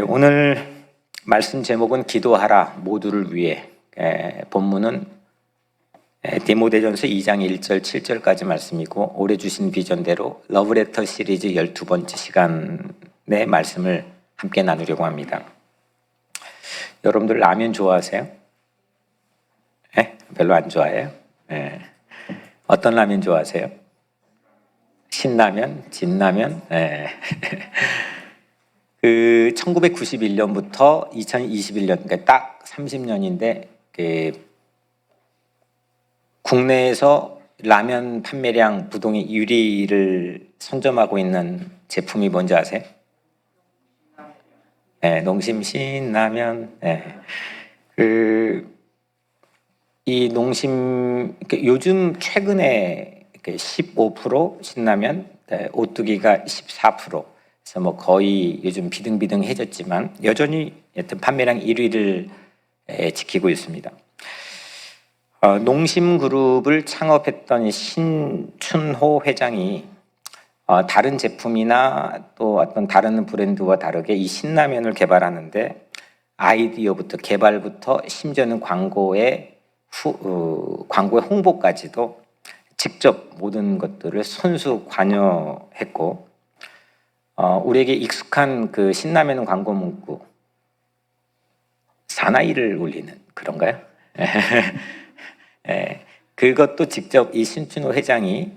오늘 말씀 제목은 기도하라 모두를 위해. 본문은 디모데전서 2장 1절 7절까지 말씀이고, 올해 주신 비전대로 러브레터 시리즈 12번째 시간의 말씀을 함께 나누려고 합니다. 여러분들 라면 좋아하세요? 별로 안 좋아해요? 어떤 라면 좋아하세요? 신라면? 진라면? 1991년부터 2021년, 그러니까 딱 30년인데, 국내에서 라면 판매량 부동의 1위를 선점하고 있는 제품이 뭔지 아세요? 농심 신라면. 이 농심, 요즘 최근에 15% 신라면, 오뚜기가 14%. 그래서 뭐 거의 요즘 비등비등해졌지만 여전히 여튼 판매량 1위를 지키고 있습니다. 농심그룹을 창업했던 신춘호 회장이 다른 제품이나 또 어떤 다른 브랜드와 다르게 이 신라면을 개발하는데 아이디어부터 개발부터 심지어는 광고의 홍보까지도 직접 모든 것들을 손수 관여했고, 우리에게 익숙한 그 신라면 광고 문구 사나이를 울리는 그런가요? 그것도 직접 이 신춘호 회장이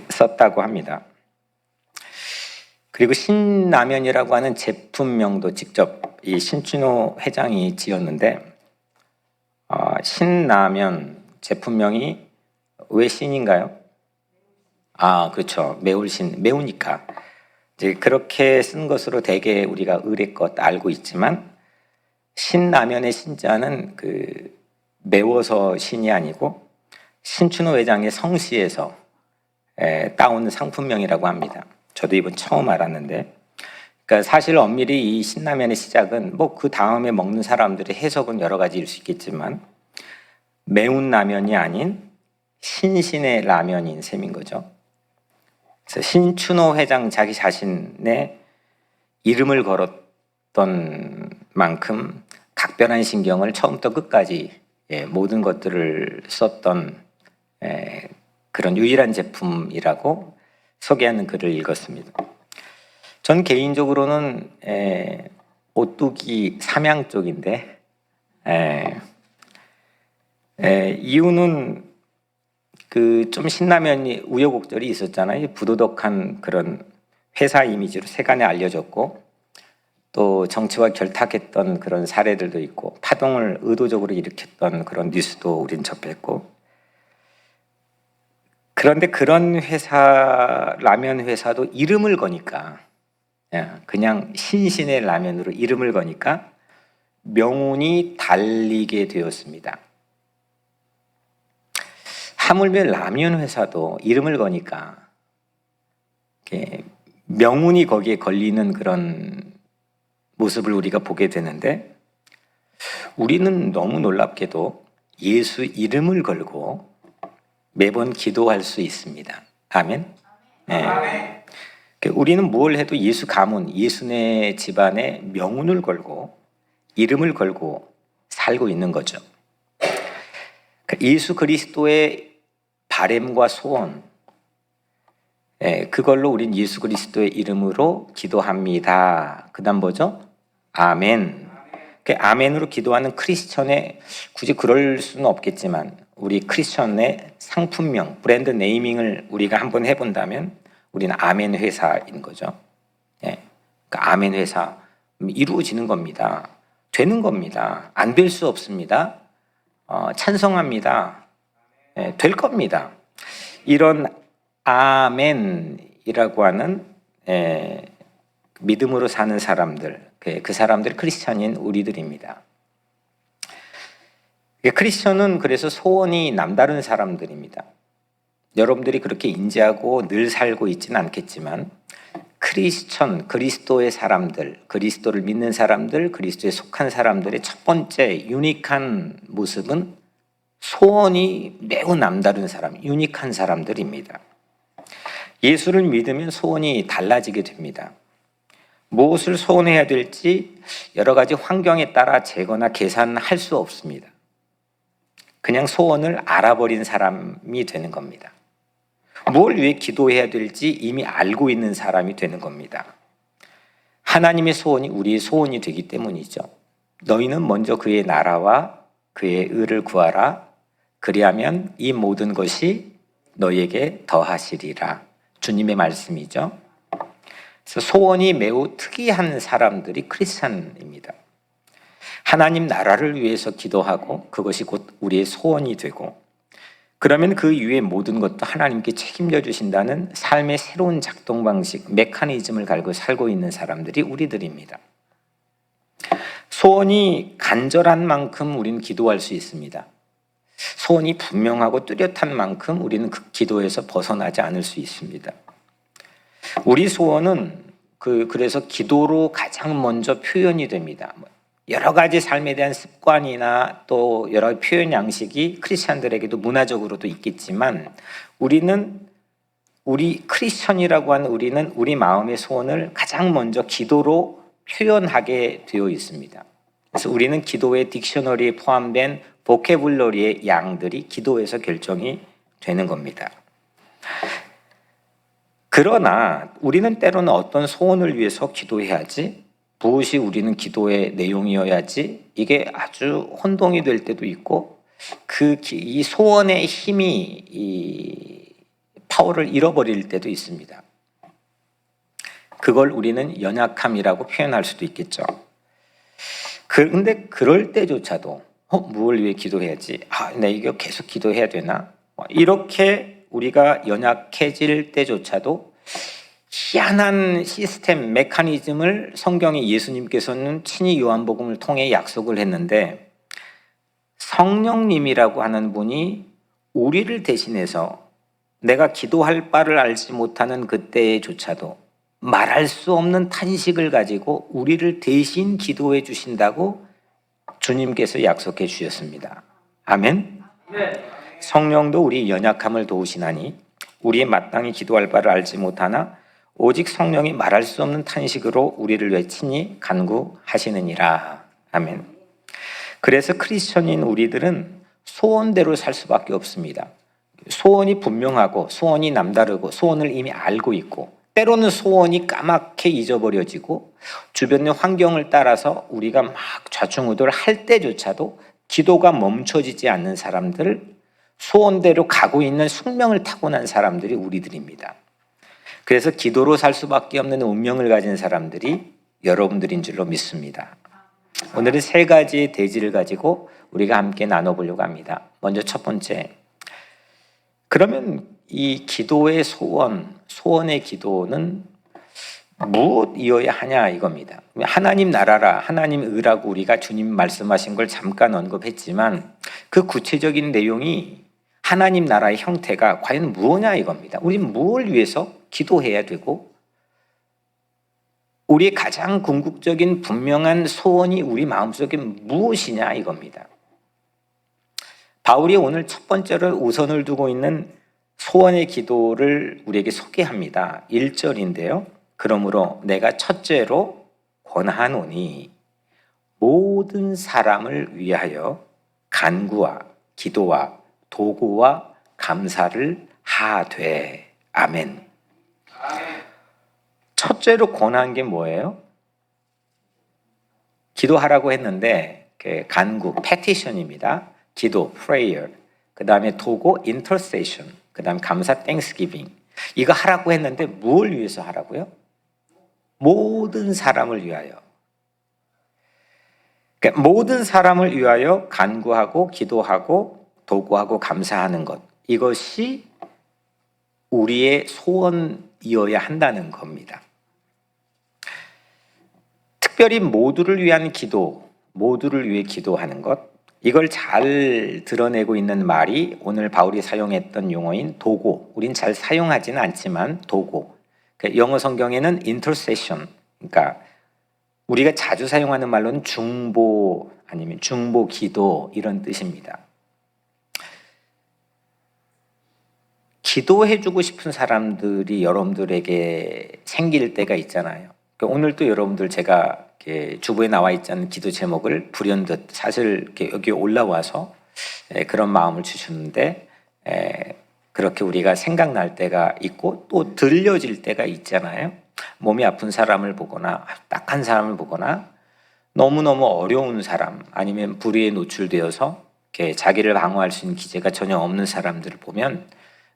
썼다고 합니다. 그리고 신라면이라고 하는 제품명도 직접 이 신춘호 회장이 지었는데, 신라면 제품명이 왜 신인가요? 그렇죠. 매우니까. 이제 그렇게 쓴 것으로 대개 우리가 의례껏 알고 있지만, 신라면의 신자는 매워서 신이 아니고 신춘호 회장의 성씨에서 따온 상품명이라고 합니다. 저도 이번 처음 알았는데, 그러니까 사실 엄밀히 이 신라면의 시작은 뭐 그 다음에 먹는 사람들의 해석은 여러 가지일 수 있겠지만, 매운 라면이 아닌 신신의 라면인 셈인 거죠. 그래서 신춘호 회장 자기 자신의 이름을 걸었던 만큼 각별한 신경을 처음부터 끝까지 모든 것들을 썼던 그런 유일한 제품이라고 소개하는 글을 읽었습니다. 전 개인적으로는 오뚜기 삼양 쪽인데, 이유는 좀 신라면이 우여곡절이 있었잖아요. 부도덕한 그런 회사 이미지로 세간에 알려졌고, 또 정치와 결탁했던 그런 사례들도 있고, 파동을 의도적으로 일으켰던 그런 뉴스도 우린 접했고, 그런데 그런 회사, 라면 회사도 이름을 거니까, 그냥 신신의 라면으로 이름을 거니까 명운이 달리게 되었습니다. 하물며 라면 회사도 이름을 거니까 명운이 거기에 걸리는 그런 모습을 우리가 보게 되는데, 우리는 너무 놀랍게도 예수 이름을 걸고 매번 기도할 수 있습니다. 아멘. 우리는 뭘 해도 예수 가문, 예수네 집안의 명운을 걸고 이름을 걸고 살고 있는 거죠. 예수 그리스도의 바램과 소원, 그걸로 우린 예수 그리스도의 이름으로 기도합니다. 그 다음 뭐죠? 아멘. 아멘으로 기도하는 크리스천의, 굳이 그럴 수는 없겠지만 우리 크리스천의 상품명, 브랜드 네이밍을 우리가 한번 해본다면 우리는 아멘 회사인 거죠. 아멘 회사, 이루어지는 겁니다. 되는 겁니다. 안 될 수 없습니다. 찬성합니다. 될 겁니다. 이런 아멘이라고 하는 믿음으로 사는 사람들, 그 사람들이 크리스찬인 우리들입니다. 크리스찬은 그래서 소원이 남다른 사람들입니다. 여러분들이 그렇게 인지하고 늘 살고 있지는 않겠지만, 크리스천, 그리스도의 사람들, 그리스도를 믿는 사람들, 그리스도에 속한 사람들의 첫 번째 유니크한 모습은 소원이 매우 남다른 사람, 유니크한 사람들입니다. 예수를 믿으면 소원이 달라지게 됩니다. 무엇을 소원해야 될지 여러 가지 환경에 따라 재거나 계산할 수 없습니다. 그냥 소원을 알아버린 사람이 되는 겁니다. 뭘 위해 기도해야 될지 이미 알고 있는 사람이 되는 겁니다. 하나님의 소원이 우리의 소원이 되기 때문이죠. 너희는 먼저 그의 나라와 그의 의를 구하라. 그리하면 이 모든 것이 너희에게 더하시리라. 주님의 말씀이죠. 그래서 소원이 매우 특이한 사람들이 크리스찬입니다. 하나님 나라를 위해서 기도하고 그것이 곧 우리의 소원이 되고, 그러면 그 이외의 모든 것도 하나님께 책임져 주신다는 삶의 새로운 작동 방식, 메커니즘을 가지고 살고 있는 사람들이 우리들입니다. 소원이 간절한 만큼 우리는 기도할 수 있습니다. 소원이 분명하고 뚜렷한 만큼 우리는 그 기도에서 벗어나지 않을 수 있습니다. 우리 소원은 그래서 기도로 가장 먼저 표현이 됩니다. 여러 가지 삶에 대한 습관이나 또 여러 표현 양식이 크리스천들에게도 문화적으로도 있겠지만, 우리 크리스천이라고 하는 우리는 우리 마음의 소원을 가장 먼저 기도로 표현하게 되어 있습니다. 그래서 우리는 기도의 딕셔너리에 포함된 보케블러리의 양들이 기도에서 결정이 되는 겁니다. 그러나 우리는 때로는 어떤 소원을 위해서 기도해야지, 무엇이 우리는 기도의 내용이어야지, 이게 아주 혼동이 될 때도 있고, 이 소원의 힘이 이 파워를 잃어버릴 때도 있습니다. 그걸 우리는 연약함이라고 표현할 수도 있겠죠. 그런데 그럴 때조차도 무엇을 위해 기도해야지? 나 이거 계속 기도해야 되나? 이렇게 우리가 연약해질 때조차도 희한한 시스템, 메커니즘을 성경의 예수님께서는 친히 요한복음을 통해 약속을 했는데, 성령님이라고 하는 분이 우리를 대신해서 내가 기도할 바를 알지 못하는 그때조차도 말할 수 없는 탄식을 가지고 우리를 대신 기도해 주신다고 주님께서 약속해 주셨습니다. 아멘. 성령도 우리 연약함을 도우시나니 우리의 마땅히 기도할 바를 알지 못하나 오직 성령이 말할 수 없는 탄식으로 우리를 위해 친히 간구하시느니라. 아멘. 그래서 크리스천인 우리들은 소원대로 살 수밖에 없습니다. 소원이 분명하고 소원이 남다르고 소원을 이미 알고 있고, 때로는 소원이 까맣게 잊어버려지고 주변의 환경을 따라서 우리가 막 좌충우돌할 때조차도 기도가 멈춰지지 않는 사람들, 소원대로 가고 있는 숙명을 타고난 사람들이 우리들입니다. 그래서 기도로 살 수밖에 없는 운명을 가진 사람들이 여러분들인 줄로 믿습니다. 오늘은 세 가지의 대지를 가지고 우리가 함께 나눠보려고 합니다. 먼저 첫 번째, 그러면 이 기도의 소원의 기도는 무엇이어야 하냐 이겁니다. 하나님 나라라, 하나님 의라고 우리가 주님 말씀하신 걸 잠깐 언급했지만, 그 구체적인 내용이 하나님 나라의 형태가 과연 무엇이냐 이겁니다. 우리는 무엇을 위해서 기도해야 되고, 우리의 가장 궁극적인 분명한 소원이 우리 마음속에 무엇이냐 이겁니다. 바울이 오늘 첫 번째로 우선을 두고 있는 소원의 기도를 우리에게 소개합니다. 1절인데요. 그러므로 내가 첫째로 권하노니 모든 사람을 위하여 간구와 기도와 도구와 감사를 하되. 아멘. 첫째로 권한 게 뭐예요? 기도하라고 했는데 간구, petition입니다. 기도, prayer. 그 다음에 도구, intercession. 그 다음 감사, thanksgiving. 이거 하라고 했는데 뭘 위해서 하라고요? 모든 사람을 위하여. 그러니까 모든 사람을 위하여 간구하고 기도하고 도구하고 감사하는 것, 이것이 우리의 소원이어야 한다는 겁니다. 특별히 모두를 위한 기도, 모두를 위해 기도하는 것, 이걸 잘 드러내고 있는 말이 오늘 바울이 사용했던 용어인 도구. 우린 잘 사용하지는 않지만 도구. 영어 성경에는 intercession, 그러니까 우리가 자주 사용하는 말로는 중보 아니면 중보 기도, 이런 뜻입니다. 기도해주고 싶은 사람들이 여러분들에게 생길 때가 있잖아요. 오늘 또 여러분들 제가 이렇게 주부에 나와 있지 않은 기도 제목을 불현듯 사실 이렇게 여기 올라와서 그런 마음을 주셨는데, 그렇게 우리가 생각날 때가 있고 또 들려질 때가 있잖아요. 몸이 아픈 사람을 보거나 딱한 사람을 보거나 너무너무 어려운 사람, 아니면 불의에 노출되어서 이렇게 자기를 방어할 수 있는 기제가 전혀 없는 사람들을 보면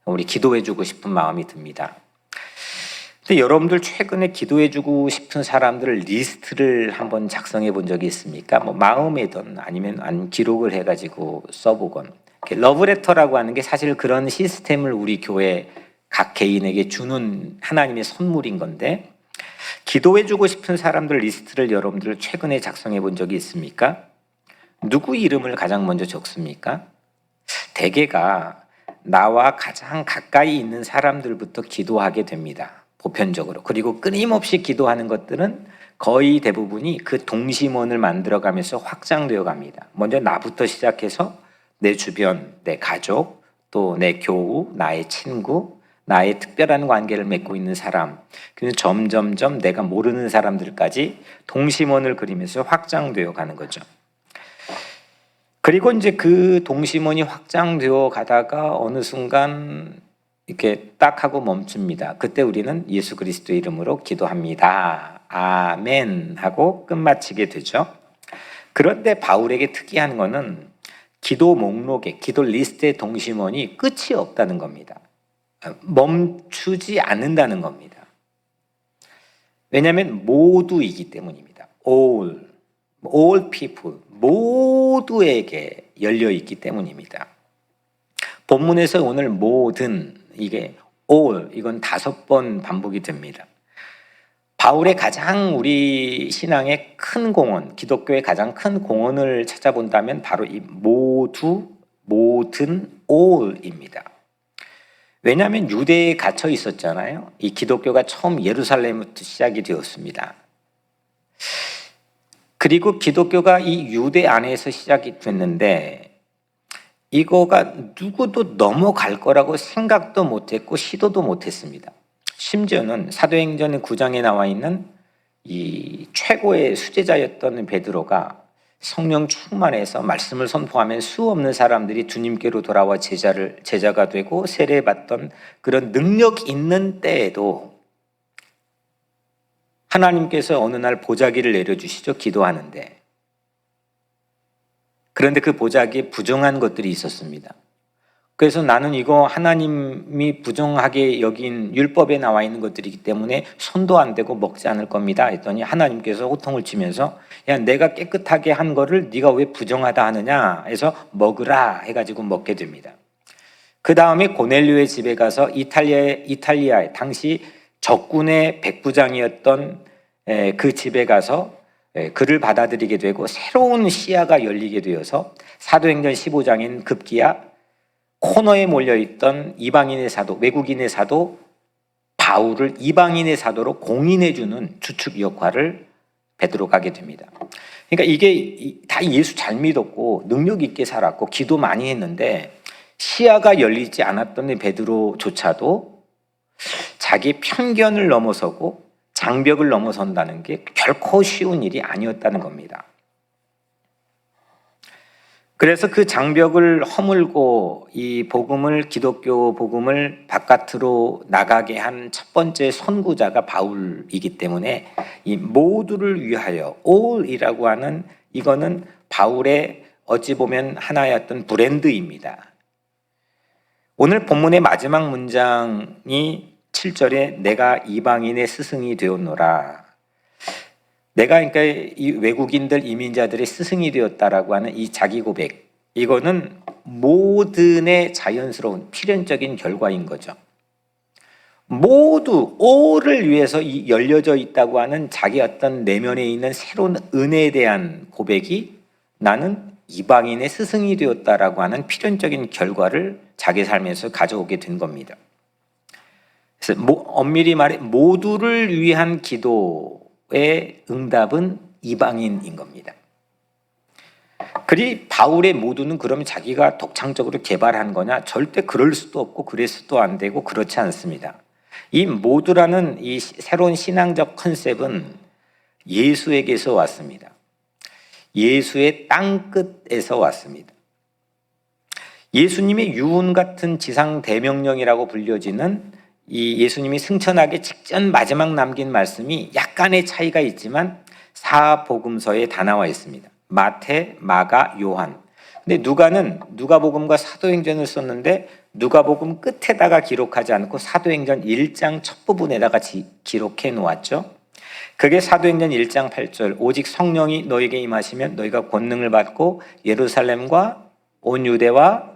우리 기도해주고 싶은 마음이 듭니다. 근데 여러분들 최근에 기도해주고 싶은 사람들을 리스트를 한번 작성해 본 적이 있습니까? 뭐 마음에든 아니면 기록을 해가지고 써보건. 러브레터라고 하는 게 사실 그런 시스템을 우리 교회 각 개인에게 주는 하나님의 선물인 건데, 기도해주고 싶은 사람들 리스트를 여러분들 최근에 작성해 본 적이 있습니까? 누구 이름을 가장 먼저 적습니까? 대개가 나와 가장 가까이 있는 사람들부터 기도하게 됩니다. 보편적으로. 그리고 끊임없이 기도하는 것들은 거의 대부분이 그 동심원을 만들어가면서 확장되어 갑니다. 먼저 나부터 시작해서 내 주변, 내 가족, 또 내 교우, 나의 친구, 나의 특별한 관계를 맺고 있는 사람, 그래서 점점점 내가 모르는 사람들까지 동심원을 그리면서 확장되어 가는 거죠. 그리고 이제 그 동심원이 확장되어 가다가 어느 순간 이렇게 딱 하고 멈춥니다. 그때 우리는 예수 그리스도의 이름으로 기도합니다. 아멘 하고 끝마치게 되죠. 그런데 바울에게 특이한 거는 기도 목록에, 기도 리스트의 동심원이 끝이 없다는 겁니다. 멈추지 않는다는 겁니다. 왜냐하면 모두이기 때문입니다. all people, 모두에게 열려 있기 때문입니다. 본문에서 오늘 모든, 이게 all, 이건 5번 반복이 됩니다. 바울의 가장 우리 신앙의 큰 공헌, 기독교의 가장 큰 공헌을 찾아본다면 바로 이 모두, 모든, all입니다. 왜냐하면 유대에 갇혀 있었잖아요. 이 기독교가 처음 예루살렘부터 시작이 되었습니다. 그리고 기독교가 이 유대 안에서 시작이 됐는데, 이거가 누구도 넘어갈 거라고 생각도 못했고 시도도 못했습니다. 심지어는 사도행전 9장에 나와 있는 이 최고의 수제자였던 베드로가 성령 충만해서 말씀을 선포하면 수 없는 사람들이 주님께로 돌아와 제자가 되고 세례받던 그런 능력 있는 때에도 하나님께서 어느 날 보자기를 내려주시죠. 기도하는데. 그런데 그 보자기에 부정한 것들이 있었습니다. 그래서 나는 이거 하나님이 부정하게 여긴 율법에 나와 있는 것들이기 때문에 손도 안 대고 먹지 않을 겁니다 했더니 하나님께서 호통을 치면서, 야, 내가 깨끗하게 한 거를 네가 왜 부정하다 하느냐 해서 먹으라 해가지고 먹게 됩니다. 그 다음에 고넬료의 집에 가서 이탈리아의 당시 적군의 백부장이었던 그 집에 가서 그를 받아들이게 되고 새로운 시야가 열리게 되어서 사도행전 15장인 급기야 코너에 몰려있던 이방인의 사도, 외국인의 사도 바울을 이방인의 사도로 공인해주는 주축 역할을 베드로가 하게 됩니다. 그러니까 이게 다 예수 잘 믿었고 능력 있게 살았고 기도 많이 했는데 시야가 열리지 않았던 베드로조차도 자기 편견을 넘어서고 장벽을 넘어선다는 게 결코 쉬운 일이 아니었다는 겁니다. 그래서 그 장벽을 허물고 이 복음을, 기독교 복음을 바깥으로 나가게 한 첫 번째 선구자가 바울이기 때문에 이 모두를 위하여, all이라고 하는 이거는 바울의 어찌 보면 하나의 어떤 브랜드입니다. 오늘 본문의 마지막 문장이 7절에 내가 이방인의 스승이 되었노라. 내가 그러니까 이 외국인들, 이민자들의 스승이 되었다라고 하는 이 자기 고백, 이거는 모든의 자연스러운 필연적인 결과인 거죠. 모두 all을 위해서 열려져 있다고 하는 자기 어떤 내면에 있는 새로운 은혜에 대한 고백이 나는 이방인의 스승이 되었다라고 하는 필연적인 결과를 자기 삶에서 가져오게 된 겁니다. 그래서 엄밀히 말해 모두를 위한 기도의 응답은 이방인인 겁니다. 그리 바울의 모두는 그러면 자기가 독창적으로 개발한 거냐? 절대 그럴 수도 없고 그럴 수도 안 되고 그렇지 않습니다. 이 모두라는 이 새로운 신앙적 컨셉은 예수에게서 왔습니다. 예수의 땅끝에서 왔습니다. 예수님의 유언 같은 지상 대명령이라고 불려지는 이 예수님이 승천하기 직전 마지막 남긴 말씀이 약간의 차이가 있지만 사복음서에 다 나와 있습니다. 마태, 마가, 요한. 근데 누가는 누가복음과 사도행전을 썼는데 누가복음 끝에다가 기록하지 않고 사도행전 1장 첫 부분에다가 기록해 놓았죠. 그게 사도행전 1장 8절 오직 성령이 너에게 임하시면 너희가 권능을 받고 예루살렘과 온 유대와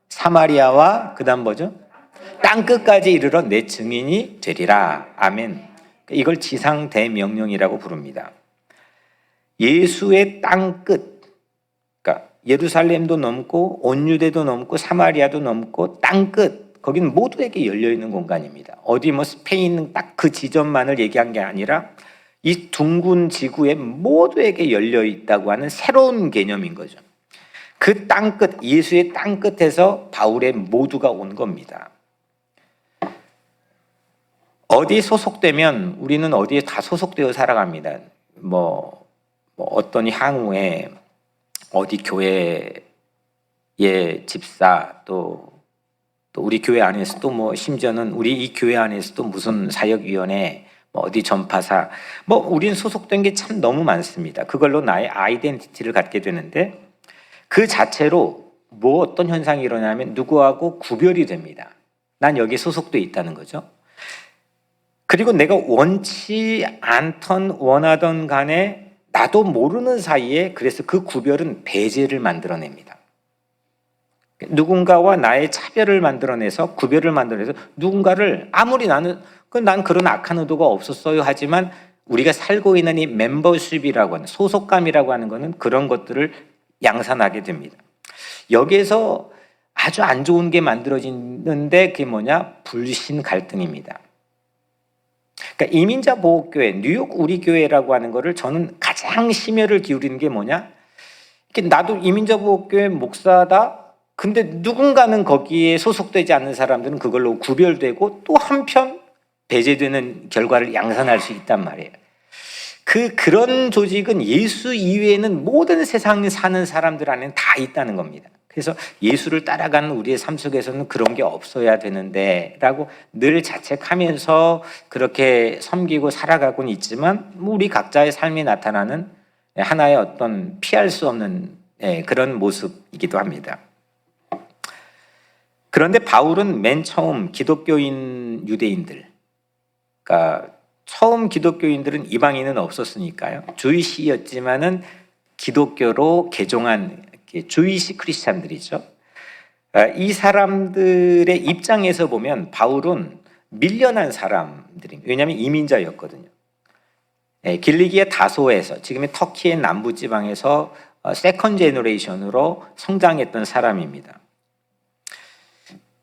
사마리아와 그다음 뭐죠? 땅끝까지 이르러 내 증인이 되리라. 아멘. 이걸 지상 대명령이라고 부릅니다. 예수의 땅끝, 그러니까 예루살렘도 넘고 온 유대도 넘고 사마리아도 넘고 땅끝, 거기는 모두에게 열려 있는 공간입니다. 어디 뭐 스페인 딱 그 지점만을 얘기한 게 아니라 이 둥근 지구에 모두에게 열려 있다고 하는 새로운 개념인 거죠. 그 땅끝, 예수의 땅끝에서 바울의 모두가 온 겁니다. 어디에 소속되면 우리는 어디에 다 소속되어 살아갑니다. 뭐 어떤 향후에 어디 교회의 집사 또 우리 교회 안에서도 뭐 심지어는 우리 이 교회 안에서도 무슨 사역위원회 어디 전파사 우린 소속된 게 참 너무 많습니다. 그걸로 나의 아이덴티티를 갖게 되는데 그 자체로 어떤 현상이 일어나면 누구하고 구별이 됩니다. 난 여기에 소속돼 있다는 거죠. 그리고 내가 원치 않던 원하던 간에 나도 모르는 사이에 그래서 그 구별은 배제를 만들어냅니다. 누군가와 나의 차별을 만들어내서 구별을 만들어내서 누군가를 아무리 난 그런 악한 의도가 없었어요 하지만 우리가 살고 있는 이 멤버십이라고 하는 소속감이라고 하는 것은 그런 것들을 양산하게 됩니다. 여기에서 아주 안 좋은 게 만들어지는데 그게 뭐냐? 불신 갈등입니다. 그러니까 이민자 보호교회, 뉴욕 우리 교회라고 하는 거를 저는 가장 심혈을 기울이는 게 뭐냐? 나도 이민자 보호교회 목사다. 근데 누군가는 거기에 소속되지 않는 사람들은 그걸로 구별되고 또 한편 배제되는 결과를 양산할 수 있단 말이에요. 그런 조직은 예수 이외에는 모든 세상에 사는 사람들 안에는 다 있다는 겁니다. 그래서 예수를 따라가는 우리의 삶 속에서는 그런 게 없어야 되는데 라고 늘 자책하면서 그렇게 섬기고 살아가고는 있지만 우리 각자의 삶이 나타나는 하나의 어떤 피할 수 없는 그런 모습이기도 합니다. 그런데 바울은 맨 처음 기독교인 유대인들, 그러니까 처음 기독교인들은 이방인은 없었으니까요. 주이시였지만은 기독교로 개종한 주이시 크리스찬들이죠. 이 사람들의 입장에서 보면 바울은 밀려난 사람들입니다. 왜냐하면 이민자였거든요. 길리기아 다소에서 지금의 터키의 남부 지방에서 세컨 제너레이션으로 성장했던 사람입니다.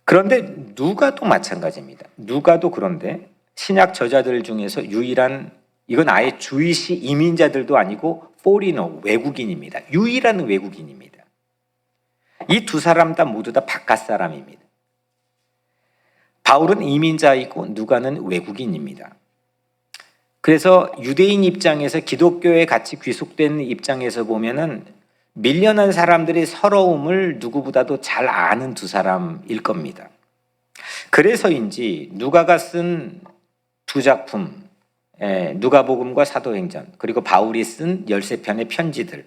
그런데 누가도 마찬가지입니다. 누가도 그런데 신약 저자들 중에서 유일한 이건 아예 주이시 이민자들도 아니고 포리너 외국인입니다. 유일한 외국인입니다. 이 두 사람 다 모두 다 바깥 사람입니다. 바울은 이민자이고 누가는 외국인입니다. 그래서 유대인 입장에서 기독교에 같이 귀속된 입장에서 보면은 밀려난 사람들의 서러움을 누구보다도 잘 아는 두 사람일 겁니다. 그래서인지 누가가 쓴 두 작품, 누가복음과 사도행전, 그리고 바울이 쓴 13편의 편지들,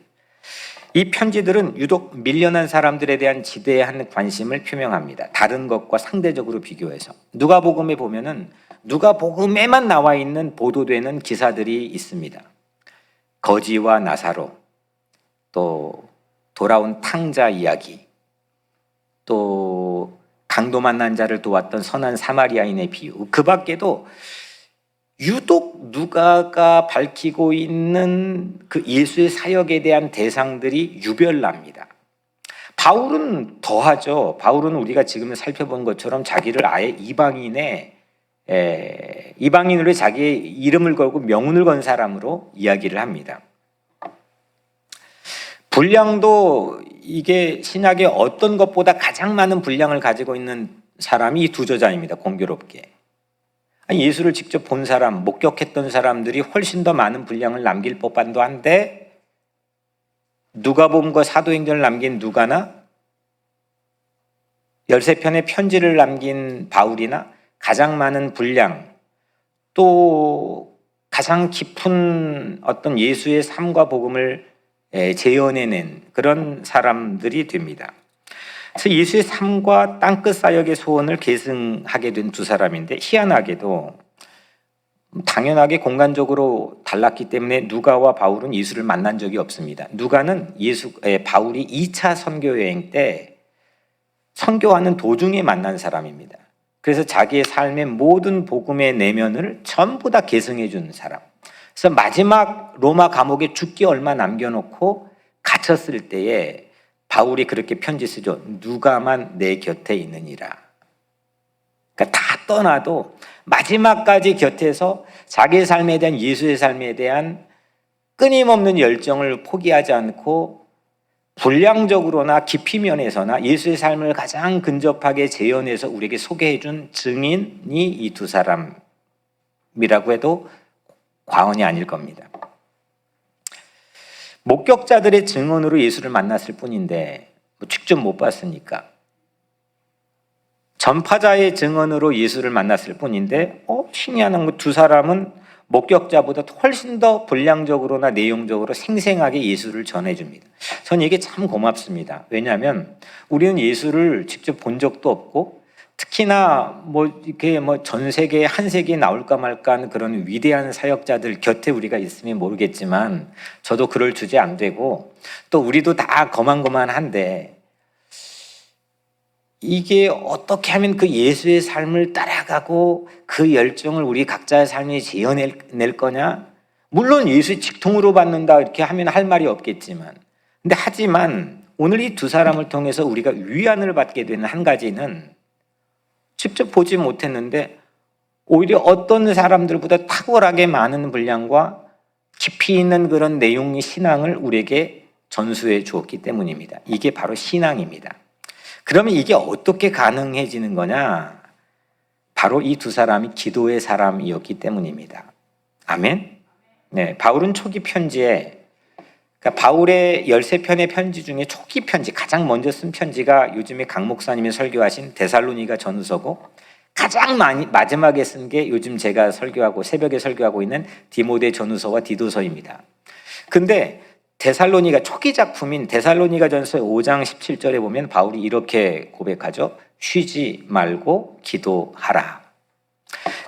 이 편지들은 유독 밀려난 사람들에 대한 지대한 관심을 표명합니다. 다른 것과 상대적으로 비교해서. 누가복음에 보면은 누가복음에만 나와 있는 보도되는 기사들이 있습니다. 거지와 나사로, 또 돌아온 탕자 이야기, 또 강도 만난 자를 도왔던 선한 사마리아인의 비유, 그 밖에도 유독 누가가 밝히고 있는 그 예수의 사역에 대한 대상들이 유별납니다. 바울은 더하죠. 바울은 우리가 지금 살펴본 것처럼 자기를 아예 이방인으로 자기의 이름을 걸고 명운을 건 사람으로 이야기를 합니다. 분량도 이게 신약의 어떤 것보다 가장 많은 분량을 가지고 있는 사람이 이 두 저자입니다. 공교롭게. 아니, 예수를 직접 본 사람, 목격했던 사람들이 훨씬 더 많은 분량을 남길 법한도 한데 누가복음과 사도행전을 남긴 누가나 13편의 편지를 남긴 바울이나 가장 많은 분량 또 가장 깊은 어떤 예수의 삶과 복음을 재현해낸 그런 사람들이 됩니다. 그래서 예수의 삶과 땅끝 사역의 소원을 계승하게 된 두 사람인데 희한하게도 당연하게 공간적으로 달랐기 때문에 누가와 바울은 예수를 만난 적이 없습니다. 누가는 바울이 2차 선교 여행 때 선교하는 도중에 만난 사람입니다. 그래서 자기의 삶의 모든 복음의 내면을 전부 다 계승해 준 사람. 그래서 마지막 로마 감옥에 죽기 얼마 남겨놓고 갇혔을 때에 바울이 그렇게 편지 쓰죠. 누가만 내 곁에 있느니라. 그러니까 다 떠나도 마지막까지 곁에서 자기의 삶에 대한 예수의 삶에 대한 끊임없는 열정을 포기하지 않고 분량적으로나 깊이 면에서나 예수의 삶을 가장 근접하게 재현해서 우리에게 소개해 준 증인이 이 두 사람이라고 해도 과언이 아닐 겁니다. 목격자들의 증언으로 예수를 만났을 뿐인데 직접 못 봤으니까 전파자의 증언으로 예수를 만났을 뿐인데 신기한 건 두 사람은 목격자보다 훨씬 더 분량적으로나 내용적으로 생생하게 예수를 전해줍니다. 저는 이게 참 고맙습니다. 왜냐하면 우리는 예수를 직접 본 적도 없고 특히나 이렇게 전 세계에 한 세계에 나올까 말까 하는 그런 위대한 사역자들 곁에 우리가 있으면 모르겠지만 저도 그럴 주제 안 되고 또 우리도 다 거만거만한데 이게 어떻게 하면 그 예수의 삶을 따라가고 그 열정을 우리 각자의 삶에 재현낼 거냐? 물론 예수의 직통으로 받는다 이렇게 하면 할 말이 없겠지만 근데 하지만 오늘 이 두 사람을 통해서 우리가 위안을 받게 되는 한 가지는 직접 보지 못했는데 오히려 어떤 사람들보다 탁월하게 많은 분량과 깊이 있는 그런 내용의 신앙을 우리에게 전수해 주었기 때문입니다. 이게 바로 신앙입니다. 그러면 이게 어떻게 가능해지는 거냐? 바로 이 두 사람이 기도의 사람이었기 때문입니다. 아멘? 네, 바울은 초기 편지에 그러니까 바울의 13편의 편지 중에 초기 편지 가장 먼저 쓴 편지가 요즘에 강 목사님이 설교하신 데살로니가 전후서고 가장 마지막에 쓴 게 요즘 제가 설교하고 새벽에 설교하고 있는 디모데 전후서와 디도서입니다. 근데 데살로니가 초기 작품인 데살로니가 전서 5장 17절에 보면 바울이 이렇게 고백하죠. 쉬지 말고 기도하라.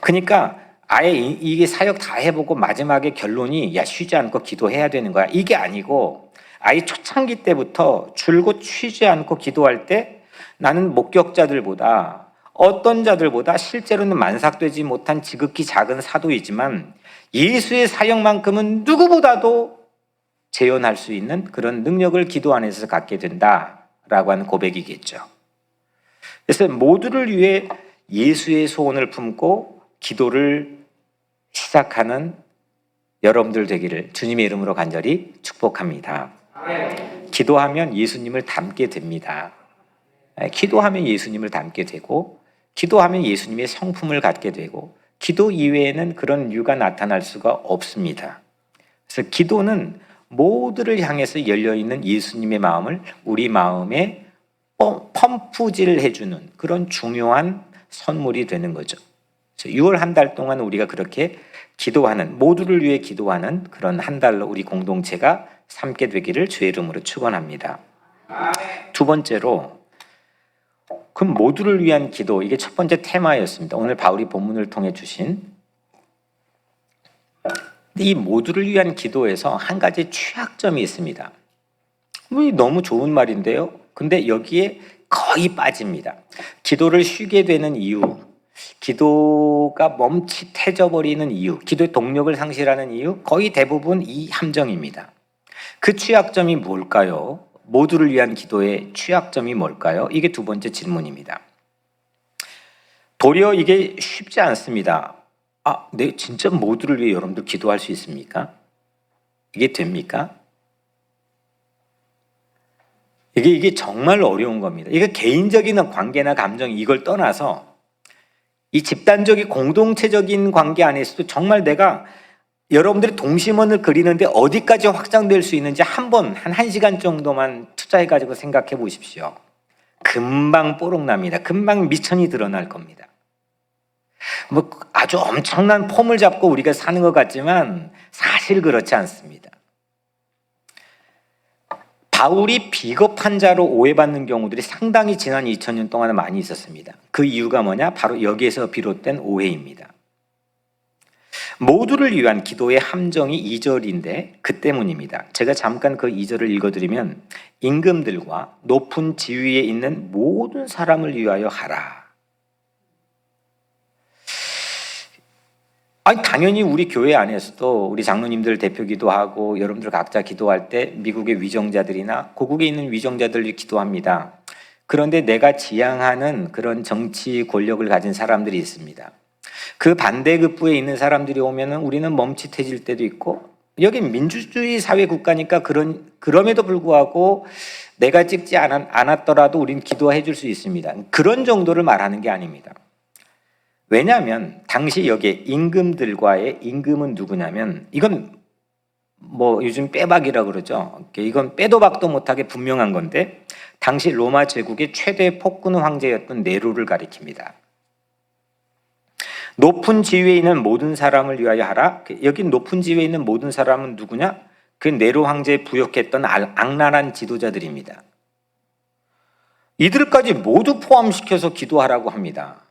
그러니까 아예 이게 사역 다 해보고 마지막에 결론이 야 쉬지 않고 기도해야 되는 거야. 이게 아니고 아예 초창기 때부터 줄곧 쉬지 않고 기도할 때 나는 목격자들보다 어떤 자들보다 실제로는 만삭되지 못한 지극히 작은 사도이지만 예수의 사역만큼은 누구보다도 재현할 수 있는 그런 능력을 기도 안에서 갖게 된다라고 하는 고백이겠죠. 그래서 모두를 위해 예수의 소원을 품고 기도를 시작하는 여러분들 되기를 주님의 이름으로 간절히 축복합니다. 기도하면 예수님을 닮게 됩니다. 기도하면 예수님을 닮게 되고 기도하면 예수님의 성품을 갖게 되고 기도 이외에는 그런 이유가 나타날 수가 없습니다. 그래서 기도는 모두를 향해서 열려있는 예수님의 마음을 우리 마음에 펌프질 해주는 그런 중요한 선물이 되는 거죠. 그래서 6월 한 달 동안 우리가 그렇게 기도하는 모두를 위해 기도하는 그런 한 달로 우리 공동체가 삼게 되기를 주의 이름으로 축원합니다. 두 번째로 그럼 모두를 위한 기도 이게 첫 번째 테마였습니다. 오늘 바울이 본문을 통해 주신 이 모두를 위한 기도에서 한 가지 취약점이 있습니다. 너무 좋은 말인데요. 근데 여기에 거의 빠집니다. 기도를 쉬게 되는 이유, 기도가 멈칫해져 버리는 이유, 기도의 동력을 상실하는 이유 거의 대부분 이 함정입니다. 그 취약점이 뭘까요? 모두를 위한 기도의 취약점이 뭘까요? 이게 두 번째 질문입니다. 도리어 이게 쉽지 않습니다. 네, 진짜 모두를 위해 여러분들 기도할 수 있습니까? 이게 됩니까? 이게 정말 어려운 겁니다. 이게 개인적인 관계나 감정 이걸 떠나서 이 집단적인 공동체적인 관계 안에서도 정말 내가 여러분들이 동심원을 그리는데 어디까지 확장될 수 있는지 한 1시간 정도만 투자해가지고 생각해 보십시오. 금방 뽀록납니다. 금방 미천이 드러날 겁니다. 뭐 아주 엄청난 폼을 잡고 우리가 사는 것 같지만 사실 그렇지 않습니다. 바울이 비겁한 자로 오해받는 경우들이 상당히 지난 2000년 동안 많이 있었습니다. 그 이유가 뭐냐? 바로 여기에서 비롯된 오해입니다. 모두를 위한 기도의 함정이 2절인데 그 때문입니다. 제가 잠깐 그 2절을 읽어드리면 임금들과 높은 지위에 있는 모든 사람을 위하여 하라. 아니, 당연히 우리 교회 안에서도 우리 장로님들 대표 기도하고 여러분들 각자 기도할 때 미국의 위정자들이나 고국에 있는 위정자들이 기도합니다. 그런데 내가 지향하는 그런 정치 권력을 가진 사람들이 있습니다. 그 반대급부에 있는 사람들이 오면은 우리는 멈칫해질 때도 있고, 여긴 민주주의 사회 국가니까 그럼에도 불구하고 내가 찍지 않았더라도 우리는 기도해 줄 수 있습니다. 그런 정도를 말하는 게 아닙니다. 왜냐하면 당시 여기에 임금들과의 임금은 누구냐면, 이건 뭐 요즘 빼박이라고 그러죠. 이건 빼도 박도 못하게 분명한 건데, 당시 로마 제국의 최대 폭군 황제였던 네로를 가리킵니다. 높은 지위에 있는 모든 사람을 위하여 하라. 여기 높은 지위에 있는 모든 사람은 누구냐? 그 네로 황제에 부역했던 악랄한 지도자들입니다. 이들까지 모두 포함시켜서 기도하라고 합니다.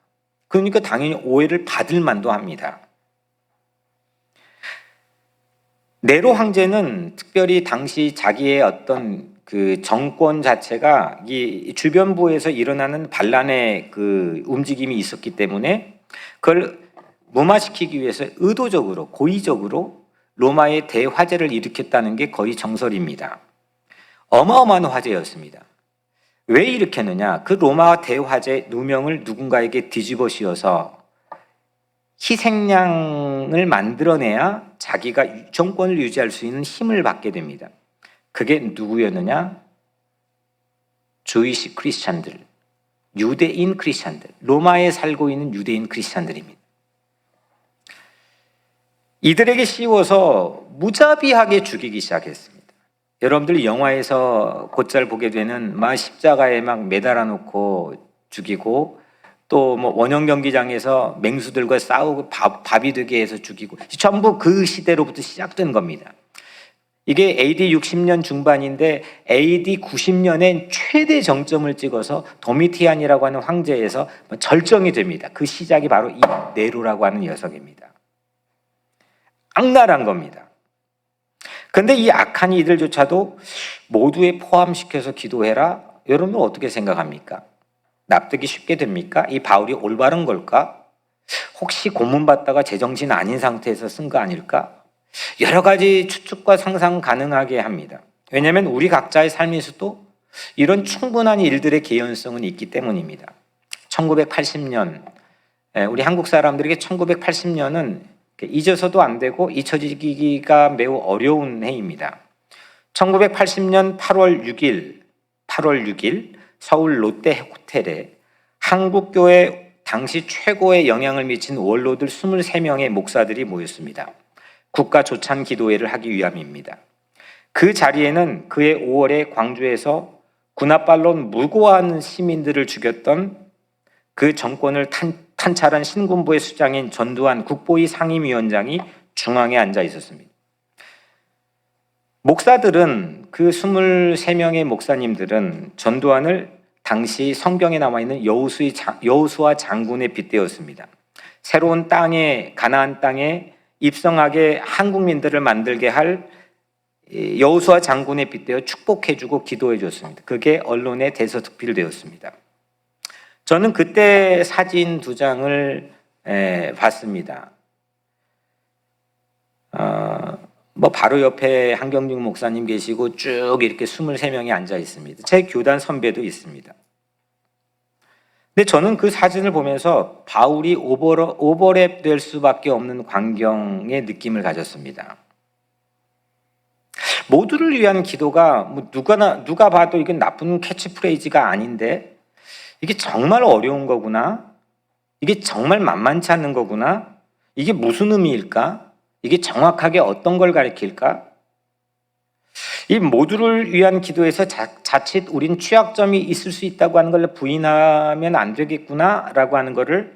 그러니까 당연히 오해를 받을 만도 합니다. 네로 황제는 특별히 당시 자기의 어떤 그 정권 자체가 이 주변부에서 일어나는 반란의 그 움직임이 있었기 때문에 그걸 무마시키기 위해서 의도적으로 고의적으로 로마의 대화재를 일으켰다는 게 거의 정설입니다. 어마어마한 화재였습니다. 왜 일으켰느냐? 그 로마 대화재 누명을 누군가에게 뒤집어 씌워서 희생양을 만들어내야 자기가 정권을 유지할 수 있는 힘을 받게 됩니다. 그게 누구였느냐? 주이시 크리스찬들, 유대인 크리스찬들, 로마에 살고 있는 유대인 크리스찬들입니다. 이들에게 씌워서 무자비하게 죽이기 시작했습니다. 여러분들 영화에서 곧잘 보게 되는 막 십자가에 막 매달아 놓고 죽이고, 또 뭐 원형 경기장에서 맹수들과 싸우고 밥이 되게 해서 죽이고, 전부 그 시대로부터 시작된 겁니다. 이게 AD 60년 중반인데 AD 90년엔 최대 정점을 찍어서 도미티안이라고 하는 황제에서 절정이 됩니다. 그 시작이 바로 이 네로라고 하는 녀석입니다. 악랄한 겁니다. 그런데 이 악한 이들조차도 모두에 포함시켜서 기도해라. 여러분은 어떻게 생각합니까? 납득이 쉽게 됩니까? 이 바울이 올바른 걸까? 혹시 고문받다가 제정신 아닌 상태에서 쓴 거 아닐까? 여러 가지 추측과 상상 가능하게 합니다. 왜냐하면 우리 각자의 삶에서도 이런 충분한 일들의 개연성은 있기 때문입니다. 1980년, 우리 한국 사람들에게 1980년은 잊어서도 안 되고 잊혀지기가 매우 어려운 해입니다. 1980년 8월 6일 서울 롯데 호텔에 한국교회 당시 최고의 영향을 미친 원로들 23명의 목사들이 모였습니다. 국가 조찬 기도회를 하기 위함입니다. 그 자리에는 그해 5월에 광주에서 군합발로 무고한 시민들을 죽였던 그 정권을 탄찰한 신군부의 수장인 전두환 국보위 상임위원장이 중앙에 앉아 있었습니다. 목사들은, 그 23명의 목사님들은 전두환을 당시 성경에 나와 있는 여호수아 장군에 빗대었습니다. 새로운 땅에, 가나안 땅에 입성하게 한국민들을 만들게 할 여호수아 장군에 빗대어 축복해주고 기도해줬습니다. 그게 언론에 대서특필되었습니다. 저는 그때 사진 2장을 봤습니다. 뭐 바로 옆에 한경중 목사님 계시고 쭉 이렇게 23명이 앉아 있습니다. 제 교단 선배도 있습니다. 근데 저는 그 사진을 보면서 바울이 오버랩 될 수밖에 없는 광경의 느낌을 가졌습니다. 모두를 위한 기도가 뭐 누가 봐도 이건 나쁜 캐치프레이즈가 아닌데 이게 정말 어려운 거구나. 이게 정말 만만치 않는 거구나. 이게 무슨 의미일까? 이게 정확하게 어떤 걸 가리킬까? 이 모두를 위한 기도에서 자칫 우린 취약점이 있을 수 있다고 하는 걸 부인하면 안 되겠구나라고 하는 것을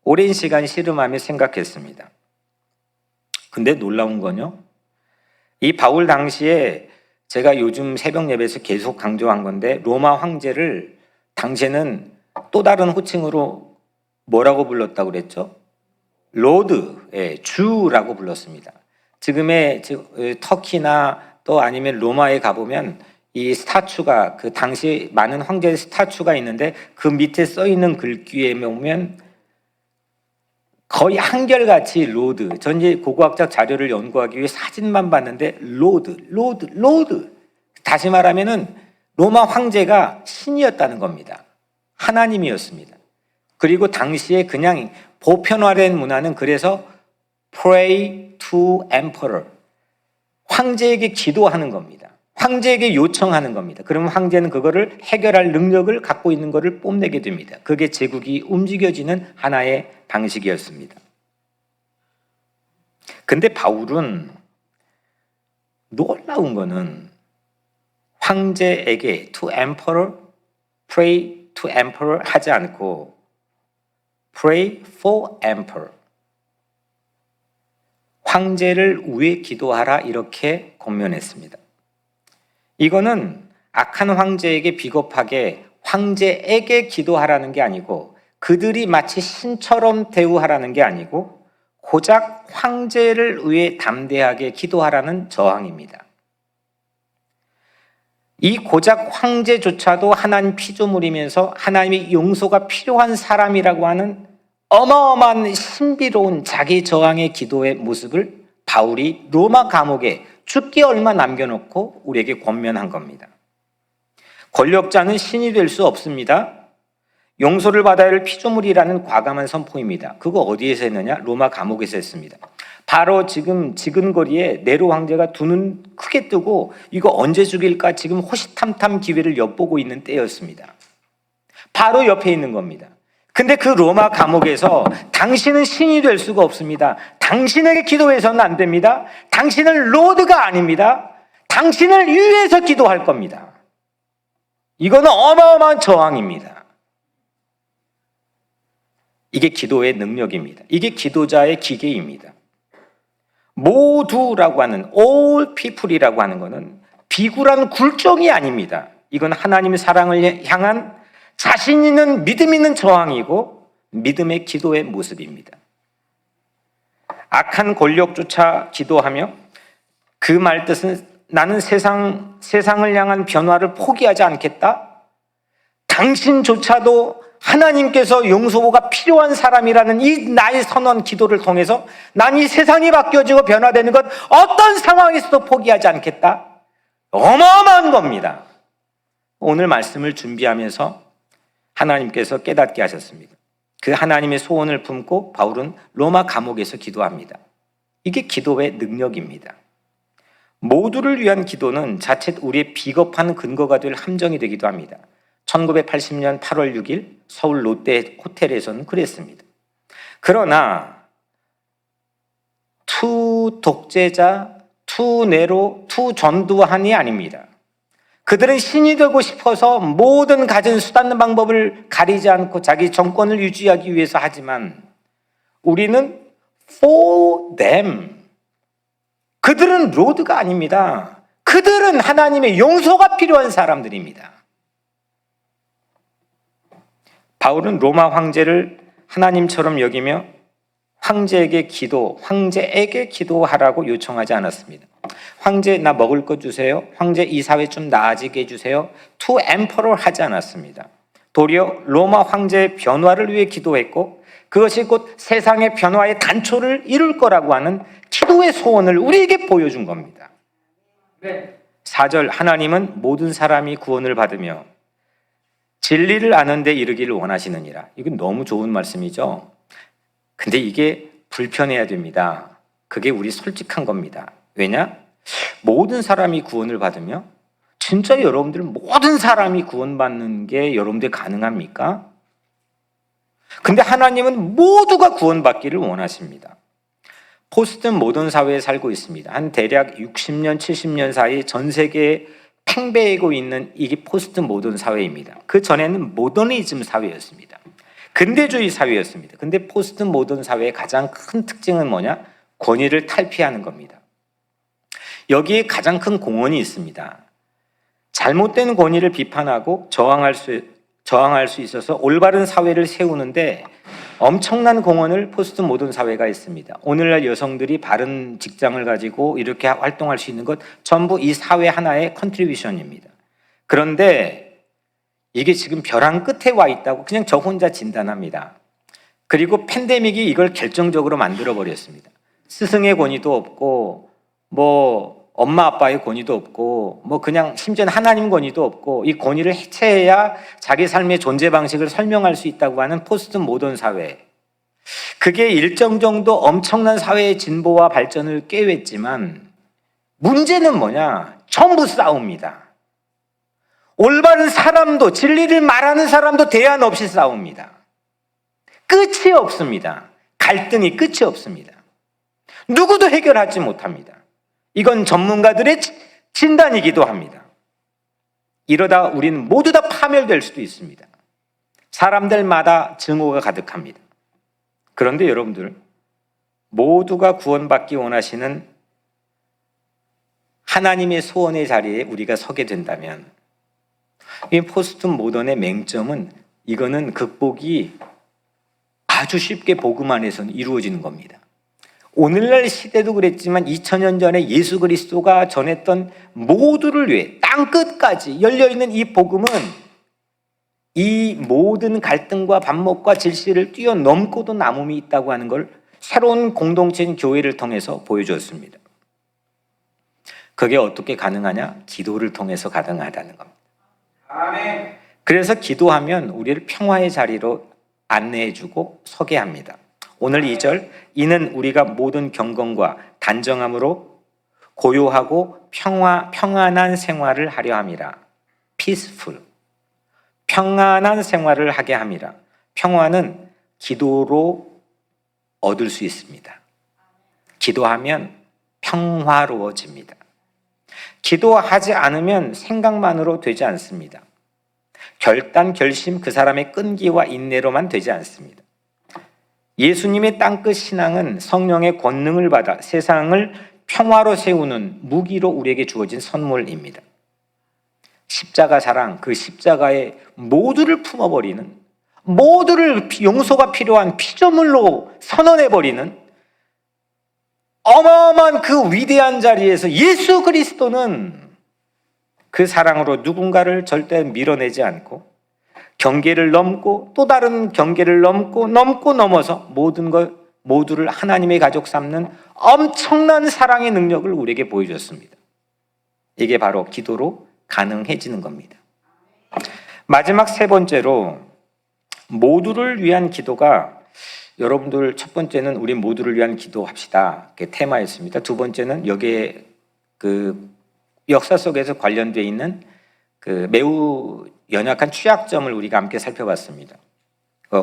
오랜 시간 씨름하며 생각했습니다. 근데 놀라운 건요, 이 바울 당시에 제가 요즘 새벽 예배에서 계속 강조한 건데, 로마 황제를 당시에는 또 다른 호칭으로 뭐라고 불렀다고 그랬죠? 로드, 주라고 불렀습니다. 지금의 터키나 또 아니면 로마에 가보면 이 스타추가, 그 당시 많은 황제의 스타추가 있는데 그 밑에 써 있는 글귀에 보면 거의 한결같이 로드, 전 이제 고고학적 자료를 연구하기 위해 사진만 봤는데 로드. 다시 말하면은 로마 황제가 신이었다는 겁니다. 하나님이었습니다. 그리고 당시에 그냥 보편화된 문화는 그래서 pray to emperor, 황제에게 기도하는 겁니다. 황제에게 요청하는 겁니다. 그러면 황제는 그거를 해결할 능력을 갖고 있는 것을 뽐내게 됩니다. 그게 제국이 움직여지는 하나의 방식이었습니다. 근데 바울은 놀라운 거는 황제에게 to emperor, pray to emperor 하지 않고 pray for emperor, 황제를 위해 기도하라, 이렇게 권면했습니다. 이거는 악한 황제에게 비겁하게 황제에게 기도하라는 게 아니고, 그들이 마치 신처럼 대우하라는 게 아니고, 고작 황제를 위해 담대하게 기도하라는 저항입니다. 이 고작 황제조차도 하나님 피조물이면서 하나님의 용서가 필요한 사람이라고 하는 어마어마한 신비로운 자기 저항의 기도의 모습을 바울이 로마 감옥에 죽기 얼마 남겨놓고 우리에게 권면한 겁니다. 권력자는 신이 될 수 없습니다. 용서를 받아야 할 피조물이라는 과감한 선포입니다. 그거 어디에서 했느냐? 로마 감옥에서 했습니다. 바로 지금 지근거리에 네로 황제가 두 눈 크게 뜨고 이거 언제 죽일까 지금 호시탐탐 기회를 엿보고 있는 때였습니다. 바로 옆에 있는 겁니다. 근데 그 로마 감옥에서 당신은 신이 될 수가 없습니다. 당신에게 기도해서는 안 됩니다. 당신은 로드가 아닙니다. 당신을 위해서 기도할 겁니다. 이거는 어마어마한 저항입니다. 이게 기도의 능력입니다. 이게 기도자의 기계입니다. 모두라고 하는 all people이라고 하는 것은 비굴한 굴종이 아닙니다. 이건 하나님의 사랑을 향한 자신 있는 믿음 있는 저항이고 믿음의 기도의 모습입니다. 악한 권력조차 기도하며 그 말 뜻은 나는 세상을 향한 변화를 포기하지 않겠다. 당신조차도 하나님께서 용서가 필요한 사람이라는 이 나의 선언 기도를 통해서 난 이 세상이 바뀌어지고 변화되는 것 어떤 상황에서도 포기하지 않겠다. 어마어마한 겁니다. 오늘 말씀을 준비하면서 하나님께서 깨닫게 하셨습니다. 그 하나님의 소원을 품고 바울은 로마 감옥에서 기도합니다. 이게 기도의 능력입니다. 모두를 위한 기도는 자칫 우리의 비겁한 근거가 될 함정이 되기도 합니다. 1980년 8월 6일 서울 롯데 호텔에서는 그랬습니다. 그러나 투 독재자, 투 네로, 투 전두환이 아닙니다. 그들은 신이 되고 싶어서 모든 가진 수단 방법을 가리지 않고 자기 정권을 유지하기 위해서 하지만 우리는 for them, 그들은 로드가 아닙니다. 그들은 하나님의 용서가 필요한 사람들입니다. 바울은 로마 황제를 하나님처럼 여기며 황제에게 기도하라고 요청하지 않았습니다. 황제 나 먹을 것 주세요. 황제 이 사회 좀 나아지게 해주세요. to emperor 하지 않았습니다. 도리어 로마 황제의 변화를 위해 기도했고 그것이 곧 세상의 변화의 단초를 이룰 거라고 하는 기도의 소원을 우리에게 보여준 겁니다. 4절 하나님은 모든 사람이 구원을 받으며 진리를 아는 데 이르기를 원하시느니라. 이건 너무 좋은 말씀이죠. 근데 이게 불편해야 됩니다. 그게 우리 솔직한 겁니다. 왜냐? 모든 사람이 구원을 받으며 진짜 여러분들 모든 사람이 구원받는 게 여러분들 가능합니까? 근데 하나님은 모두가 구원받기를 원하십니다. 포스트 모던 사회에 살고 있습니다. 한 대략 60년, 70년 사이 전 세계에 팽배하고 있는 이게 포스트 모던 사회입니다. 그 전에는 모더니즘 사회였습니다. 근대주의 사회였습니다. 근데 포스트 모던 사회의 가장 큰 특징은 뭐냐? 권위를 탈피하는 겁니다. 여기에 가장 큰 공헌이 있습니다. 잘못된 권위를 비판하고 저항할 수 있어서 올바른 사회를 세우는데 엄청난 공헌을 포스트 모던 사회가 있습니다. 오늘날 여성들이 바른 직장을 가지고 이렇게 활동할 수 있는 것 전부 이 사회 하나의 컨트리뷰션입니다. 그런데 이게 지금 벼랑 끝에 와 있다고 그냥 저 혼자 진단합니다. 그리고 팬데믹이 이걸 결정적으로 만들어 버렸습니다. 스승의 권위도 없고 엄마 아빠의 권위도 없고 그냥 심지어는 하나님 권위도 없고 이 권위를 해체해야 자기 삶의 존재 방식을 설명할 수 있다고 하는 포스트 모던 사회. 그게 일정 정도 엄청난 사회의 진보와 발전을 꾀했지만 문제는 뭐냐? 전부 싸웁니다. 올바른 사람도 진리를 말하는 사람도 대안 없이 싸웁니다. 끝이 없습니다. 갈등이 끝이 없습니다. 누구도 해결하지 못합니다. 이건 전문가들의 진단이기도 합니다. 이러다 우리는 모두 다 파멸될 수도 있습니다. 사람들마다 증오가 가득합니다. 그런데 여러분들, 모두가 구원받기 원하시는 하나님의 소원의 자리에 우리가 서게 된다면 이 포스트 모던의 맹점은 이거는 극복이 아주 쉽게 복음 안에서는 이루어지는 겁니다. 오늘날 시대도 그랬지만 2000년 전에 예수 그리스도가 전했던 모두를 위해 땅끝까지 열려있는 이 복음은 이 모든 갈등과 반목과 질시를 뛰어넘고도 남음이 있다고 하는 걸 새로운 공동체인 교회를 통해서 보여줬습니다. 그게 어떻게 가능하냐? 기도를 통해서 가능하다는 겁니다. 아멘. 그래서 기도하면 우리를 평화의 자리로 안내해주고 서게 합니다. 오늘 2절, 이는 우리가 모든 경건과 단정함으로 고요하고 평안한 생활을 하려 함이라. peaceful. 평안한 생활을 하게 함이라. 평화는 기도로 얻을 수 있습니다. 기도하면 평화로워집니다. 기도하지 않으면 생각만으로 되지 않습니다. 결단, 결심, 그 사람의 끈기와 인내로만 되지 않습니다. 예수님의 땅끝 신앙은 성령의 권능을 받아 세상을 평화로 세우는 무기로 우리에게 주어진 선물입니다. 십자가 사랑, 그 십자가에 모두를 품어버리는, 모두를 용서가 필요한 피조물로 선언해버리는 어마어마한 그 위대한 자리에서 예수 그리스도는 그 사랑으로 누군가를 절대 밀어내지 않고 경계를 넘고 또 다른 경계를 넘고 넘어서 모두를 하나님의 가족 삼는 엄청난 사랑의 능력을 우리에게 보여줬습니다. 이게 바로 기도로 가능해지는 겁니다. 마지막 세 번째로 모두를 위한 기도가, 여러분들 첫 번째는 우리 모두를 위한 기도합시다, 그게 테마였습니다. 두 번째는 여기에 그 역사 속에서 관련되어 있는 그 매우 연약한 취약점을 우리가 함께 살펴봤습니다.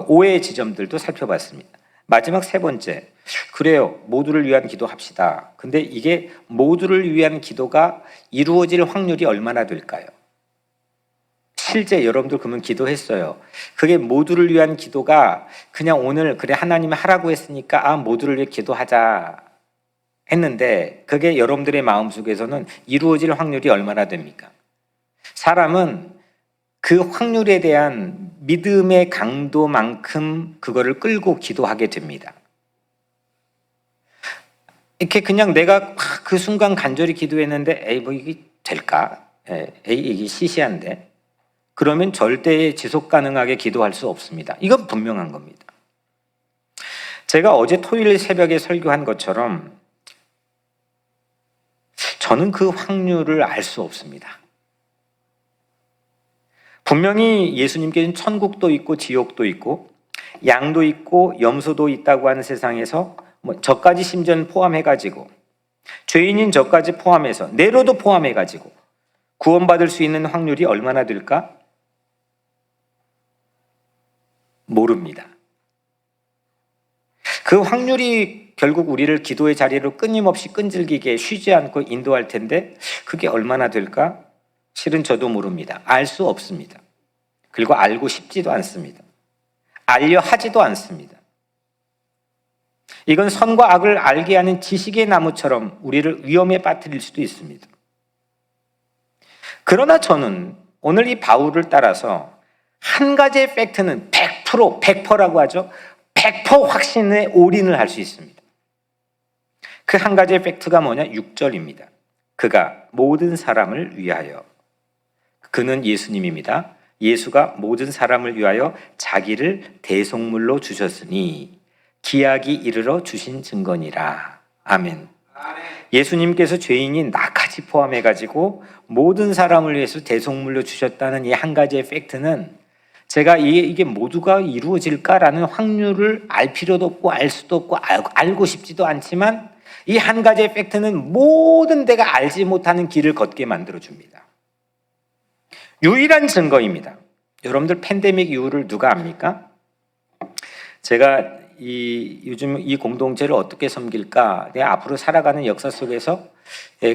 오해의 지점들도 살펴봤습니다. 마지막 세 번째, 그래요, 모두를 위한 기도합시다. 근데 이게 모두를 위한 기도가 이루어질 확률이 얼마나 될까요? 실제 여러분들 그러면 기도했어요. 그게 모두를 위한 기도가 그냥 오늘 그래 하나님이 하라고 했으니까 모두를 위해 기도하자 했는데 그게 여러분들의 마음속에서는 이루어질 확률이 얼마나 됩니까? 사람은 그 확률에 대한 믿음의 강도만큼 그거를 끌고 기도하게 됩니다. 이렇게 그냥 내가 그 순간 간절히 기도했는데 이게 될까? 이게 시시한데? 그러면 절대 지속 가능하게 기도할 수 없습니다. 이건 분명한 겁니다. 제가 어제 토요일 새벽에 설교한 것처럼 저는 그 확률을 알 수 없습니다. 분명히 예수님께서는 천국도 있고 지옥도 있고 양도 있고 염소도 있다고 하는 세상에서 저까지 심지어는 포함해가지고 죄인인 저까지 포함해서 내로도 포함해가지고 구원받을 수 있는 확률이 얼마나 될까? 모릅니다. 그 확률이 결국 우리를 기도의 자리로 끊임없이 끈질기게 쉬지 않고 인도할 텐데 그게 얼마나 될까? 실은 저도 모릅니다. 알 수 없습니다. 그리고 알고 싶지도 않습니다. 알려 하지도 않습니다. 이건 선과 악을 알게 하는 지식의 나무처럼 우리를 위험에 빠뜨릴 수도 있습니다. 그러나 저는 오늘 이 바울을 따라서 한 가지의 팩트는 100%, 100%라고 하죠. 100% 확신에 올인을 할 수 있습니다. 그 한 가지의 팩트가 뭐냐? 6절입니다. 그가 모든 사람을 위하여, 그는 예수님입니다. 예수가 모든 사람을 위하여 자기를 대속물로 주셨으니 기약이 이르러 주신 증거니라. 아멘. 예수님께서 죄인인 나까지 포함해가지고 모든 사람을 위해서 대속물로 주셨다는 이 한 가지의 팩트는 제가 이게 모두가 이루어질까라는 확률을 알 필요도 없고 알 수도 없고 알고 싶지도 않지만 이 한 가지의 팩트는 모든 데가 알지 못하는 길을 걷게 만들어줍니다. 유일한 증거입니다. 여러분들 팬데믹 이후를 누가 압니까? 제가 요즘 이 공동체를 어떻게 섬길까? 내가 앞으로 살아가는 역사 속에서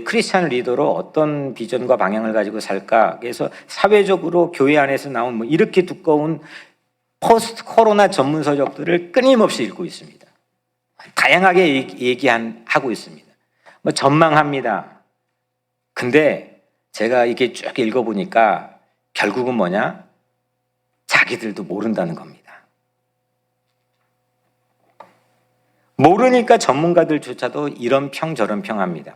크리스찬 리더로 어떤 비전과 방향을 가지고 살까? 그래서 사회적으로 교회 안에서 나온 뭐 이렇게 두꺼운 포스트 코로나 전문 서적들을 끊임없이 읽고 있습니다. 다양하게 하고 있습니다. 뭐 전망합니다. 근데 제가 이게 쭉 읽어보니까 결국은 뭐냐? 자기들도 모른다는 겁니다. 모르니까 전문가들조차도 이런 평 저런 평 합니다.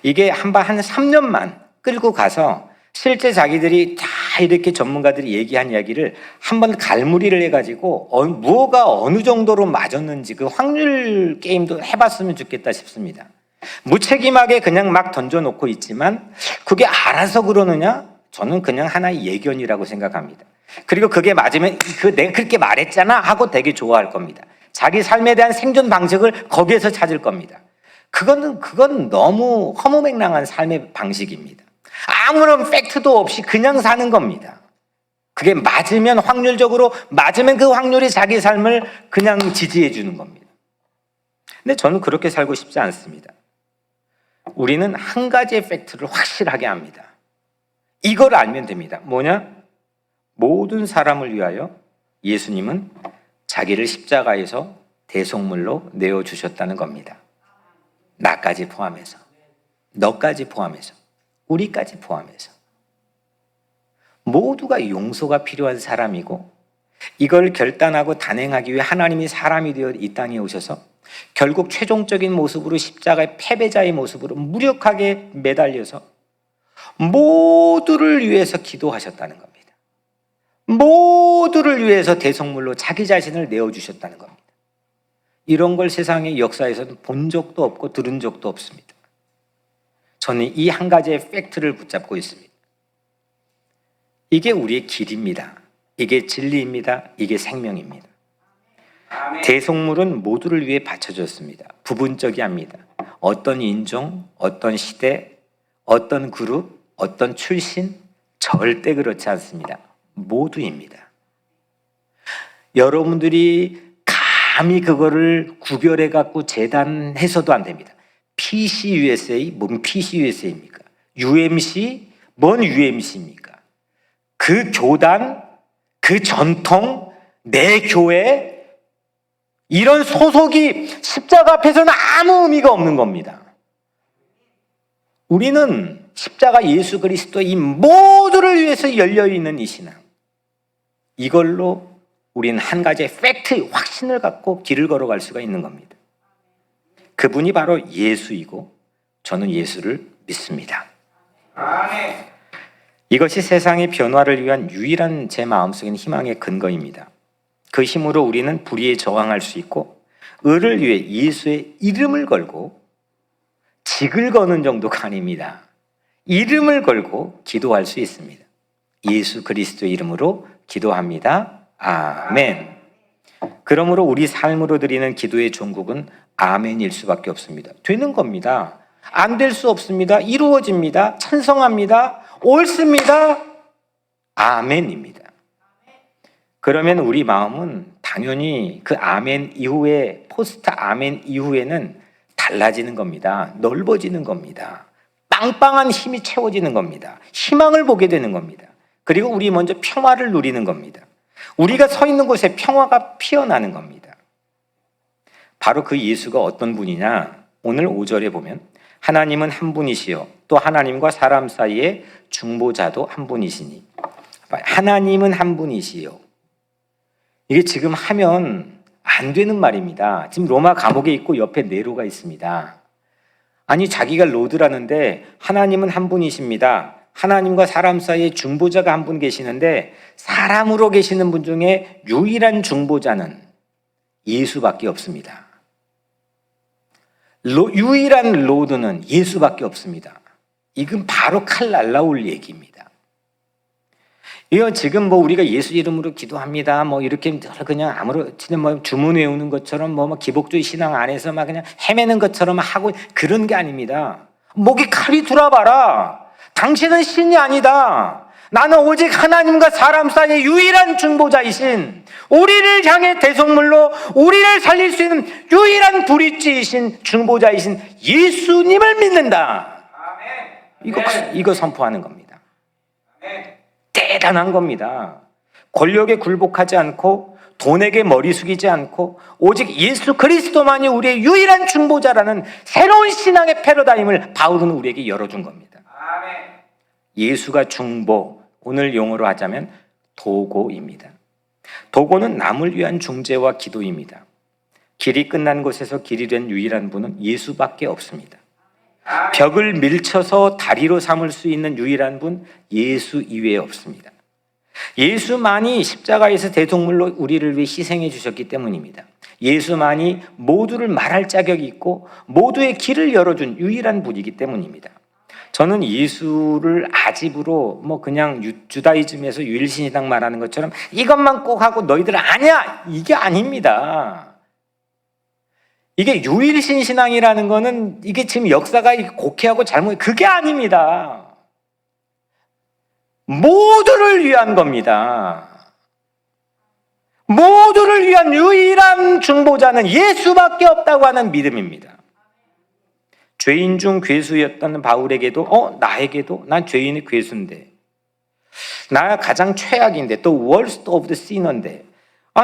이게 한 3년만 끌고 가서 실제 자기들이 다 이렇게 전문가들이 얘기한 이야기를 한번 갈무리를 해가지고 무엇가 어느 정도로 맞았는지 그 확률 게임도 해봤으면 좋겠다 싶습니다. 무책임하게 그냥 막 던져놓고 있지만 그게 알아서 그러느냐? 저는 그냥 하나의 예견이라고 생각합니다. 그리고 그게 맞으면 내가 그렇게 말했잖아 하고 되게 좋아할 겁니다. 자기 삶에 대한 생존 방식을 거기에서 찾을 겁니다. 그건 너무 허무맹랑한 삶의 방식입니다. 아무런 팩트도 없이 그냥 사는 겁니다. 그게 맞으면 확률적으로 맞으면 그 확률이 자기 삶을 그냥 지지해 주는 겁니다. 근데 저는 그렇게 살고 싶지 않습니다. 우리는 한 가지의 팩트를 확실하게 합니다. 이걸 알면 됩니다. 뭐냐? 모든 사람을 위하여 예수님은 자기를 십자가에서 대속물로 내어주셨다는 겁니다. 나까지 포함해서, 너까지 포함해서, 우리까지 포함해서 모두가 용서가 필요한 사람이고 이걸 결단하고 단행하기 위해 하나님이 사람이 되어 이 땅에 오셔서 결국 최종적인 모습으로 십자가의 패배자의 모습으로 무력하게 매달려서 모두를 위해서 기도하셨다는 겁니다. 모두를 위해서 대속물로 자기 자신을 내어주셨다는 겁니다. 이런 걸 세상의 역사에서는 본 적도 없고 들은 적도 없습니다. 저는 이 한 가지의 팩트를 붙잡고 있습니다. 이게 우리의 길입니다. 이게 진리입니다. 이게 생명입니다. 대속물은 모두를 위해 바쳐졌습니다. 부분적이 합니다. 어떤 인종, 어떤 시대, 어떤 그룹, 어떤 출신 절대 그렇지 않습니다. 모두입니다. 여러분들이 감히 그거를 구별해 갖고 재단해서도 안 됩니다. PCUSA, 뭔 PCUSA입니까? UMC, 뭔 UMC입니까? 그 교단, 그 전통, 내 교회, 이런 소속이 십자가 앞에서는 아무 의미가 없는 겁니다. 우리는 십자가 예수 그리스도 이 모두를 위해서 열려있는 이 신앙, 이걸로 우리는 한 가지의 팩트, 확신을 갖고 길을 걸어갈 수가 있는 겁니다. 그분이 바로 예수이고 저는 예수를 믿습니다. 이것이 세상의 변화를 위한 유일한 제 마음속에 있는 희망의 근거입니다. 그 힘으로 우리는 불의에 저항할 수 있고 의를 위해 예수의 이름을 걸고 직을 거는 정도가 아닙니다. 이름을 걸고 기도할 수 있습니다. 예수 그리스도의 이름으로 기도합니다. 아멘. 그러므로 우리 삶으로 드리는 기도의 종국은 아멘일 수밖에 없습니다. 되는 겁니다. 안 될 수 없습니다. 이루어집니다. 찬성합니다. 옳습니다. 아멘입니다. 그러면 우리 마음은 당연히 그 아멘 이후에, 포스트 아멘 이후에는 달라지는 겁니다. 넓어지는 겁니다. 빵빵한 힘이 채워지는 겁니다. 희망을 보게 되는 겁니다. 그리고 우리 먼저 평화를 누리는 겁니다. 우리가 서 있는 곳에 평화가 피어나는 겁니다. 바로 그 예수가 어떤 분이냐? 오늘 5절에 보면 하나님은 한 분이시요 또 하나님과 사람 사이에 중보자도 한 분이시니. 하나님은 한 분이시요. 이게 지금 하면 안 되는 말입니다. 지금 로마 감옥에 있고 옆에 네로가 있습니다. 아니 자기가 로드라는데 하나님은 한 분이십니다. 하나님과 사람 사이에 중보자가 한 분 계시는데 사람으로 계시는 분 중에 유일한 중보자는 예수밖에 없습니다. 유일한 로드는 예수밖에 없습니다. 이건 바로 칼 날라올 얘기입니다. 이건 지금 우리가 예수 이름으로 기도합니다. 이렇게 그냥 아무렇지나 주문 외우는 것처럼 기복주의 신앙 안에서 그냥 헤매는 것처럼 하고 그런 게 아닙니다. 목에 칼이 들어봐라. 당신은 신이 아니다. 나는 오직 하나님과 사람 사이의 유일한 중보자이신, 우리를 향해 대속물로 우리를 살릴 수 있는 유일한 브릿지이신 중보자이신 예수님을 믿는다. 이거 선포하는 겁니다. 대단한 겁니다. 권력에 굴복하지 않고 돈에게 머리 숙이지 않고 오직 예수 그리스도만이 우리의 유일한 중보자라는 새로운 신앙의 패러다임을 바울은 우리에게 열어준 겁니다. 예수가 중보, 오늘 용어로 하자면 도고입니다. 도고는 남을 위한 중재와 기도입니다. 길이 끝난 곳에서 길이 된 유일한 분은 예수밖에 없습니다. 벽을 밀쳐서 다리로 삼을 수 있는 유일한 분 예수 이외에 없습니다. 예수만이 십자가에서 대속물로 우리를 위해 희생해 주셨기 때문입니다. 예수만이 모두를 말할 자격이 있고 모두의 길을 열어준 유일한 분이기 때문입니다. 저는 예수를 아집으로 그냥 주다이즘에서 유일신이당 말하는 것처럼 이것만 꼭 하고 너희들 아니야, 이게 아닙니다. 이게 유일신 신앙이라는 거는 이게 지금 역사가 곡해하고 잘못, 그게 아닙니다. 모두를 위한 겁니다. 모두를 위한 유일한 중보자는 예수밖에 없다고 하는 믿음입니다. 죄인 중 괴수였던 바울에게도 나에게도 난 죄인의 괴수인데, 나 가장 최악인데, 또 worst of the sinner인데,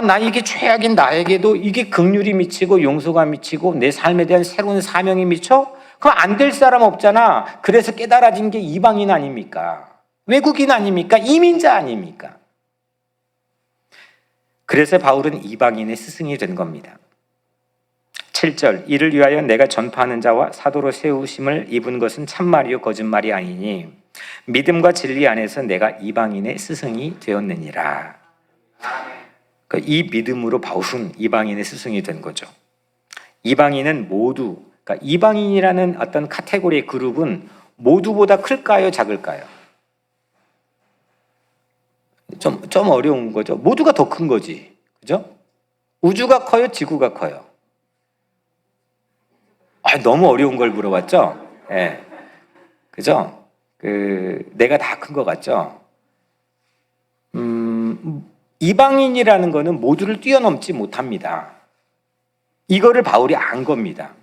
나 이게 최악인 나에게도 이게 긍휼이 미치고 용서가 미치고 내 삶에 대한 새로운 사명이 미쳐? 그럼 안 될 사람 없잖아. 그래서 깨달아진 게 이방인 아닙니까? 외국인 아닙니까? 이민자 아닙니까? 그래서 바울은 이방인의 스승이 된 겁니다. 7절, 이를 위하여 내가 전파하는 자와 사도로 세우심을 입은 것은 참말이요 거짓말이 아니니 믿음과 진리 안에서 내가 이방인의 스승이 되었느니라. 이 믿음으로 바울은 이방인의 스승이 된 거죠. 이방인은 모두, 그러니까 이방인이라는 어떤 카테고리의 그룹은 모두보다 클까요, 작을까요? 좀 어려운 거죠. 모두가 더 큰 거지, 그죠? 우주가 커요, 지구가 커요? 너무 어려운 걸 물어봤죠? 네. 그죠? 내가 다 큰 것 같죠? 이방인이라는 거는 모두를 뛰어넘지 못합니다. 이거를 바울이 안 겁니다.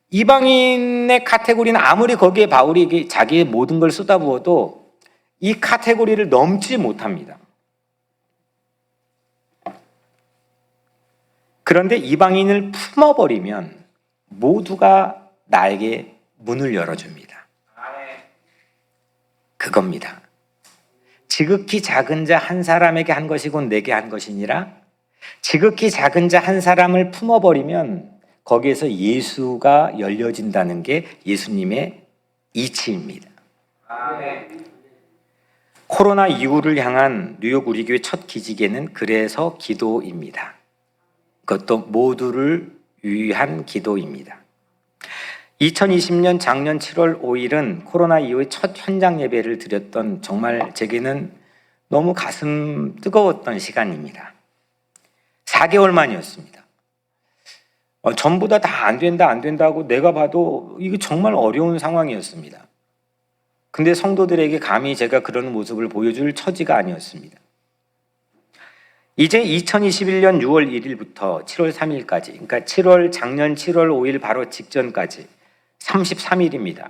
이방인의 카테고리는 아무리 거기에 바울이 자기의 모든 걸 쏟아부어도 이 카테고리를 넘지 못합니다. 그런데 이방인을 품어버리면 모두가 나에게 문을 열어줍니다. 그겁니다. 지극히 작은 자 한 사람에게 한 것이 곧 내게 한 것이니라. 지극히 작은 자 한 사람을 품어버리면 거기에서 예수가 열려진다는 게 예수님의 이치입니다. 코로나 이후를 향한 뉴욕 우리 교회 첫 기지개는 그래서 기도입니다. 그것도 모두를 위한 기도입니다. 2020년 작년 7월 5일은 코로나 이후에 첫 현장 예배를 드렸던 정말 제게는 너무 가슴 뜨거웠던 시간입니다. 4개월 만이었습니다. 전부 다 안 된다고 내가 봐도 이게 정말 어려운 상황이었습니다. 근데 성도들에게 감히 제가 그런 모습을 보여줄 처지가 아니었습니다. 이제 2021년 6월 1일부터 7월 3일까지, 그러니까 작년 7월 5일 바로 직전까지 33일입니다.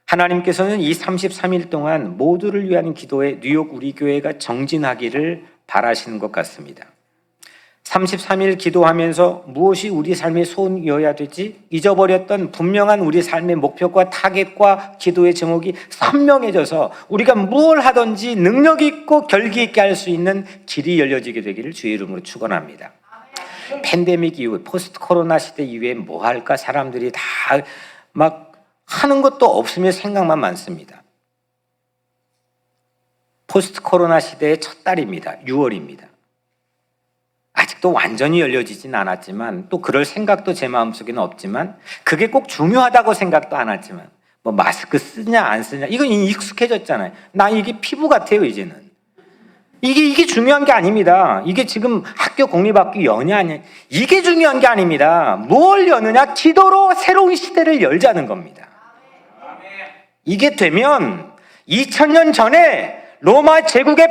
하나님께서는 이 33일 동안 모두를 위한 기도에 뉴욕 우리 교회가 정진하기를 바라시는 것 같습니다. 33일 기도하면서 무엇이 우리 삶의 소원이어야 되지? 잊어버렸던 분명한 우리 삶의 목표과 타겟과 기도의 제목이 선명해져서 우리가 무엇을 하든지 능력 있고 결기 있게 할 수 있는 길이 열려지게 되기를 주의 이름으로 축원합니다. 팬데믹 이후, 포스트 코로나 시대 이후에 뭐 할까? 사람들이 다 막 하는 것도 없으면 생각만 많습니다. 포스트 코로나 시대의 첫 달입니다. 6월입니다. 아직도 완전히 열려지진 않았지만 또 그럴 생각도 제 마음속에는 없지만 그게 꼭 중요하다고 생각도 안 했지만 뭐 마스크 쓰냐 안 쓰냐 이건 이미 익숙해졌잖아요. 나 이게 피부 같아요 이제는. 이게 중요한 게 아닙니다. 이게 지금 학교 공립학교 여냐 아니냐 이게 중요한 게 아닙니다. 뭘 여느냐? 기도로 새로운 시대를 열자는 겁니다. 이게 되면 2000년 전에 로마 제국의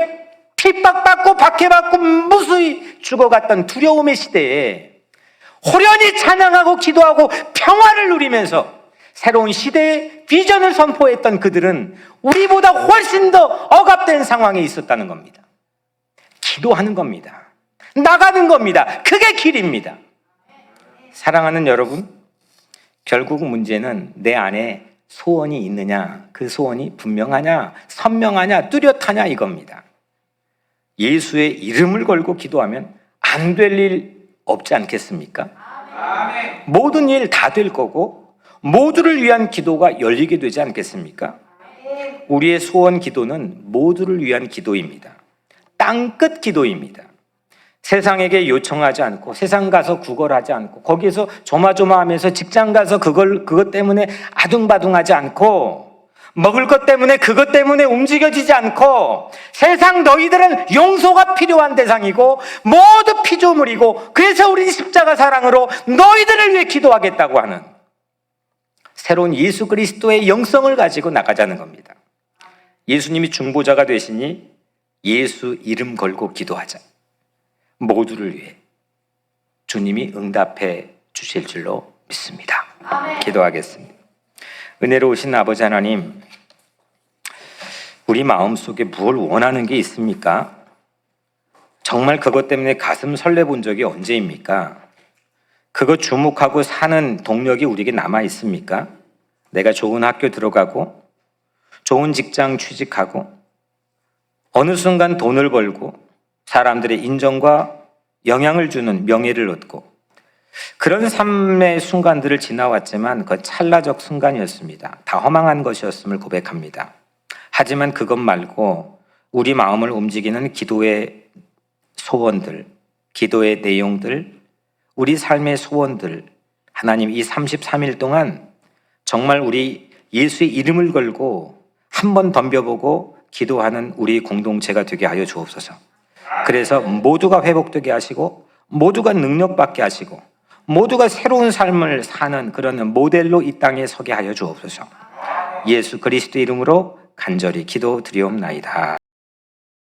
핍박받고 박해받고 무수히 죽어갔던 두려움의 시대에 호련히 찬양하고 기도하고 평화를 누리면서 새로운 시대의 비전을 선포했던 그들은 우리보다 훨씬 더 억압된 상황에 있었다는 겁니다. 기도하는 겁니다. 나가는 겁니다. 그게 길입니다. 사랑하는 여러분, 결국 문제는 내 안에 소원이 있느냐, 그 소원이 분명하냐, 선명하냐, 뚜렷하냐 이겁니다. 예수의 이름을 걸고 기도하면 안 될 일 없지 않겠습니까? 아멘. 모든 일 다 될 거고 모두를 위한 기도가 열리게 되지 않겠습니까? 아멘. 우리의 소원 기도는 모두를 위한 기도입니다. 땅끝 기도입니다. 세상에게 요청하지 않고 세상 가서 구걸하지 않고 거기에서 조마조마하면서 직장 가서 그것 때문에 아둥바둥하지 않고 먹을 것 때문에 그것 때문에 움직여지지 않고 세상 너희들은 용서가 필요한 대상이고 모두 피조물이고 그래서 우리 십자가 사랑으로 너희들을 위해 기도하겠다고 하는 새로운 예수 그리스도의 영성을 가지고 나가자는 겁니다. 예수님이 중보자가 되시니 예수 이름 걸고 기도하자. 모두를 위해 주님이 응답해 주실 줄로 믿습니다. 아멘. 기도하겠습니다. 은혜로우신 아버지 하나님, 우리 마음속에 무엇을 원하는 게 있습니까? 정말 그것 때문에 가슴 설레 본 적이 언제입니까? 그거 주목하고 사는 동력이 우리에게 남아 있습니까? 내가 좋은 학교 들어가고 좋은 직장 취직하고 어느 순간 돈을 벌고 사람들의 인정과 영향을 주는 명예를 얻고 그런 삶의 순간들을 지나왔지만 그건 찰나적 순간이었습니다. 다 허망한 것이었음을 고백합니다. 하지만 그것 말고 우리 마음을 움직이는 기도의 소원들, 기도의 내용들, 우리 삶의 소원들, 하나님 이 33일 동안 정말 우리 예수의 이름을 걸고 한번 덤벼보고 기도하는 우리 공동체가 되게 하여 주옵소서. 그래서 모두가 회복되게 하시고 모두가 능력받게 하시고 모두가 새로운 삶을 사는 그런 모델로 이 땅에 서게 하여 주옵소서. 예수 그리스도 이름으로 간절히 기도드리옵나이다.